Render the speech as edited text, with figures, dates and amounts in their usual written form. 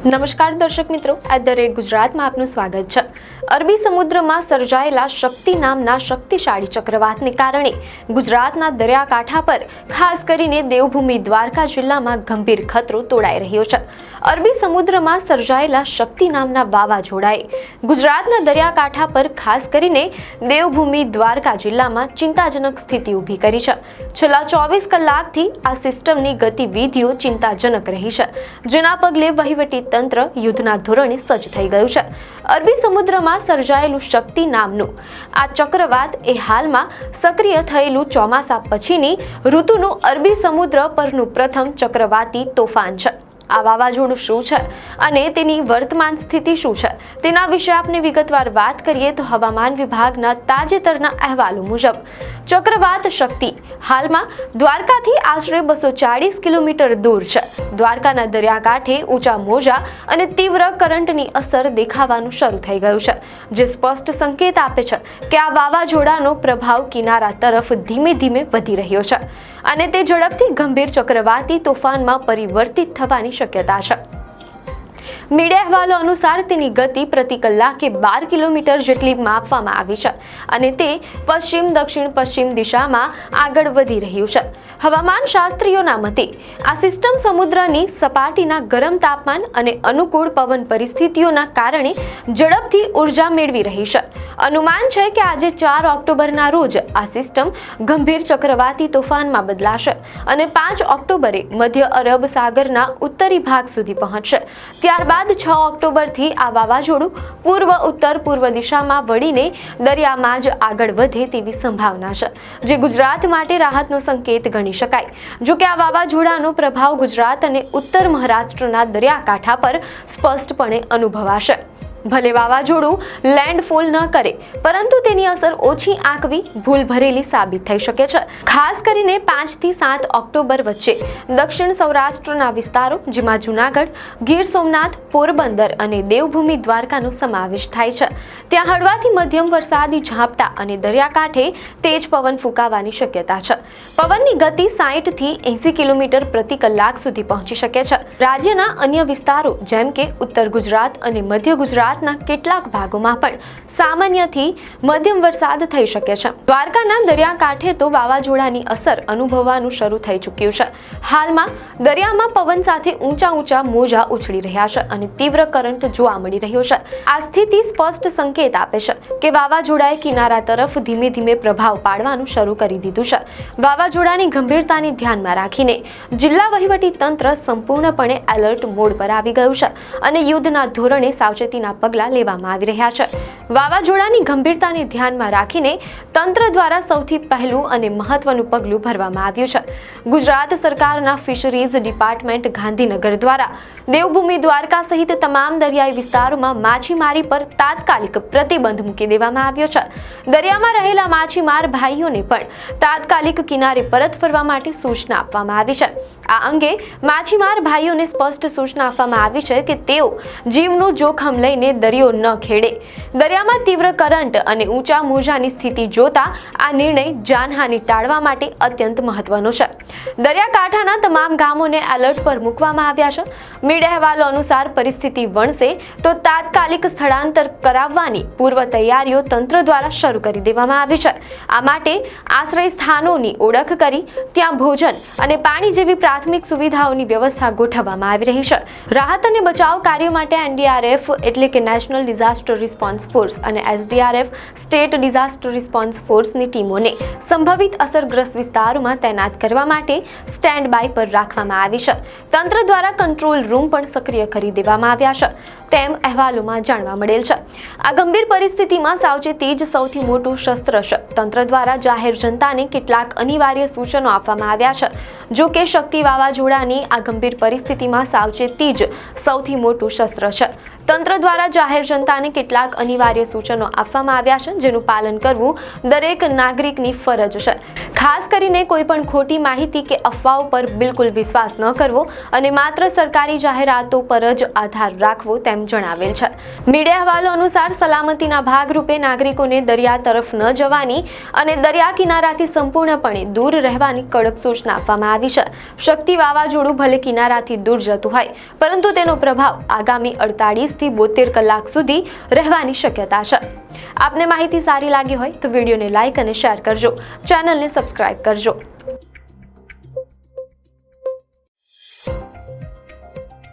નમસ્કાર દર્શક મિત્રો, @ગુજરાતમાં આપનું સ્વાગત છે। અરબી સમુદ્રમાં સર્જાયેલા શક્તિ નામના શક્તિશાળી ચક્રવાતને કારણે ગુજરાતના દરિયાકાંઠા પર ખાસ કરીને દેવભૂમિ દ્વારકા જિલ્લામાં ગંભીર ખતરો તોડાઈ રહ્યો છે। અરબી સમુદ્રમાં સર્જાયેલા શક્તિ નામના વાવાઝોડાએ ગુજરાતના દરિયાકાંઠા પર ખાસ કરીને દેવભૂમિ દ્વારકા જિલ્લામાં ચિંતાજનક સ્થિતિ ઊભી કરી છે। છેલ્લા 24 કલાકથી આ સિસ્ટમની ગતિવિધિઓ ચિંતાજનક રહી છે, જેના પગલે વહીવટી તંત્ર યુદ્ધના ધોરણે સજ્જ થઈ ગયું છે। અરબી સમુદ્રમાં સર્જાયેલું શક્તિ નામનું આ ચક્રવાત એ હાલમાં સક્રિય થયેલું ચોમાસા પછીની ઋતુનું અરબી સમુદ્ર પરનું પ્રથમ ચક્રવાતી તોફાન છે। આ વાવાઝોડું શું છે અને તેની વર્તમાન સ્થિતિ શું છે તેના વિશે આપણે વિગતવાર વાત કરીએ તો હવામાન વિભાગના તાજેતરના અહેવાલો મુજબ ચક્રવાત શક્તિ હાલમાં દ્વારકાથી આશરે 240 કિલોમીટર દૂર છે। દ્વારકાના દરિયાકાંઠે ઊંચા મોજા અને તીવ્ર કરંટની અસર દેખાવાનું શરૂ થઈ ગયું છે, જે સ્પષ્ટ સંકેત આપે છે કે આ વાવાઝોડાનો પ્રભાવ કિનારા તરફ ધીમે ધીમે વધી રહ્યો છે અને તે ઝડપથી ગંભીર ચક્રવાતી તોફાનમાં પરિવર્તિત થવાની શક્યતા છે। મીડિયા અહેવાલો અનુસાર તેની ગતિ પ્રતિ કલાકે 12 કિલોમીટર જેટલી માપવામાં આવી છે અને તે પશ્ચિમ દક્ષિણ પશ્ચિમ દિશામાં આગળ વધી રહ્યું છે। હવામાન શાસ્ત્રીઓના મતે આ સિસ્ટમ સમુદ્રની સપાટીના ગરમ તાપમાન અને અનુકૂળ પવન પરિસ્થિતિઓના કારણે ઝડપથી ઉર્જા મેળવી રહી છે। અનુમાન છે કે આજે 4 ઓક્ટોબરના રોજ આ સિસ્ટમ ગંભીર ચક્રવાતી તોફાનમાં બદલાશે અને 5 ઓક્ટોબરે મધ્ય અરબ સાગરના ઉત્તરી ભાગ સુધી પહોંચશે। ત્યારબાદ 6 ઓક્ટોબરથી આ વાવાઝોડું પૂર્વ ઉત્તર પૂર્વ દિશામાં વળીને દરિયામાં જ આગળ વધે તેવી સંભાવના છે, જે ગુજરાત માટે રાહતનો સંકેત ગણી શકાય। જો કે આ વાવાઝોડાનો પ્રભાવ ગુજરાત અને ઉત્તર મહારાષ્ટ્રના દરિયાકાંઠા પર સ્પષ્ટપણે અનુભવાશે। ભલે વાવાઝોડું લેન્ડફોલ ન કરે, પરંતુ તેની અસર ઓછી આંકવી ભૂલ ભરેલી સાબિત થઈ શકે છે। ખાસ કરીને 5 થી 7 ઓક્ટોબર વચ્ચે દક્ષિણ સૌરાષ્ટ્રના વિસ્તારો, જેમાં જૂનાગઢ, ગીર સોમનાથ, પોરબંદર અને દેવભૂમિ દ્વારકાનો સમાવેશ થાય છે, ત્યાં હળવાથી મધ્યમ વરસાદી ઝાપટા અને દરિયાકાંઠે તેજ પવન ફૂંકાવાની શક્યતા છે। પવનની ગતિ 60 થી 80 કિલોમીટર પ્રતિ કલાક સુધી પહોંચી શકે છે। રાજ્યના અન્ય વિસ્તારો જેમ કે ઉત્તર ગુજરાત અને મધ્ય ગુજરાત કેટલાક ભાગોમાં પણ સામાન્યથી મધ્યમ વરસાદ થઈ શકે છે। દ્વારકાના દરિયાકાંઠે તો વાવાઝોડાની અસર અનુભવવાનું શરૂ થઈ ચૂક્યું છે। હાલમાં દરિયામાં પવન સાથે ઊંચા મોજા ઉછળી રહ્યા છે અને તીવ્ર કરંટ જોવા મળી રહ્યો છે। આ સ્થિતિ સ્પષ્ટ સંકેત આપે છે કે વાવાઝોડાએ કિનારા તરફ ધીમે ધીમે પ્રભાવ પાડવાનું શરૂ કરી દીધું છે। વાવાઝોડાની ગંભીરતાને ધ્યાનમાં રાખીને જિલ્લા વહીવટી તંત્ર સંપૂર્ણપણે એલર્ટ મોડ પર આવી ગયું છે અને યુદ્ધના ધોરણે સાવચેતીના પગલાં લેવામાં આવી રહ્યા છે। વાવાઝોડાની ગંભીરતાને ધ્યાનમાં રાખીને તંત્ર દ્વારા સૌથી પહેલું અને મહત્વનું પગલું ભરવામાં આવ્યું છે। ગુજરાત સરકારના ફિશરીઝ ડિપાર્ટમેન્ટ ગાંધીનગર દ્વારા દેવભૂમિ દ્વારકા સહિત તમામ દરિયાઈ વિસ્તારોમાં માછીમારી પર તાત્કાલિક પ્રતિબંધ મૂકી દેવામાં આવ્યો છે। દરિયામાં રહેલા માછીમાર ભાઈઓને પણ તાત્કાલિક કિનારે પરત ફરવા માટે સૂચના આપવામાં આવી છે। આ અંગે માછીમાર ભાઈઓને સ્પષ્ટ સૂચના આપવામાં આવી છે કે તેઓ જીવનું જોખમ લઈને દરિયો ન ખેડે। દરિયામાં તીવ્ર કરંટ અને ઊંચા મોજાની સ્થિતિ જોતા આ નિર્ણય જાનહાનિ ટાળવા માટે અત્યંત મહત્વનો છે। દરિયાકાંઠાના તમામ ગામોને એલર્ટ પર મૂકવામાં આવ્યા છે। મીડિયા અહેવાલો અનુસાર પરિસ્થિતિ વણસે તો તાત્કાલિક સ્થળાંતર કરાવવાની પૂર્વ તૈયારીઓ તંત્ર દ્વારા શરૂ કરી દેવામાં આવી છે। આ માટે આશ્રય સ્થાનોની ઓળખ કરી ત્યાં ભોજન અને પાણી જેવી પ્રાથમિક સુવિધાઓની વ્યવસ્થા ગોઠવવામાં આવી રહી છે। રાહત અને બચાવ કાર્યો માટે NDRF એટલે કે નેશનલ ડિઝાસ્ટર રિસ્પોન્સ ફોર્સ અને SDRF સ્ટેટ ડિઝાસ્ટર રિસ્પોન્સ ફોર્સની ટીમોને સંભવિત અસરગ્રસ્ત વિસ્તારોમાં તૈનાત કરવા માટે સ્ટેન્ડ બાય પર રાખવામાં આવી છે। તંત્ર દ્વારા કંટ્રોલ રૂમ પણ સક્રિય કરી દેવામાં આવ્યા છે તેમ અહેવાલોમાં જાણવા મળેલ છે। આ ગંભીર પરિસ્થિતિમાં સાવચેતી જ સૌથી મોટું શસ્ત્ર છે। તંત્ર દ્વારા જાહેર જનતાને કેટલાક અનિવાર્ય સૂચનો આપવામાં આવ્યા છે। જો કે શક્તિ વાવાઝોડાની આ ગંભીર પરિસ્થિતિમાં સાવચેતી જ સૌથી મોટું શસ્ત્ર છે। તંત્ર દ્વારા જાહેર જનતાને કેટલાક અનિવાર્ય સૂચનો આપવામાં આવ્યા છે, જેનું પાલન કરવું દરેક નાગરિકની ફરજ છે। ખાસ કરીને કોઈ પણ ખોટી માહિતી કે અફવાઓ પર બિલકુલ વિશ્વાસ ન કરવો અને માત્ર સરકારી જાહેરાતો પર જ આધાર રાખવો તેમ તેમ જણાવેલ છે। મીડિયા અહેવાલો અનુસાર સલામતીના ભાગરૂપે નાગરિકોને દરિયા તરફ ન જવાની અને દરિયા કિનારાથી સંપૂર્ણપણે દૂર રહેવાની કડક સૂચના આપવામાં આવી છે। શક્તિ વાવાઝોડું ભલે કિનારાથી દૂર જતું હોય, પરંતુ તેનો પ્રભાવ આગામી 48 થી 72 કલાક સુધી રહેવાની શક્યતા છે। આપને માહિતી સારી લાગી હોય તો વિડીયોને લાઇક અને શેર કરજો, ચેનલને સબસ્ક્રાઇબ કરજો।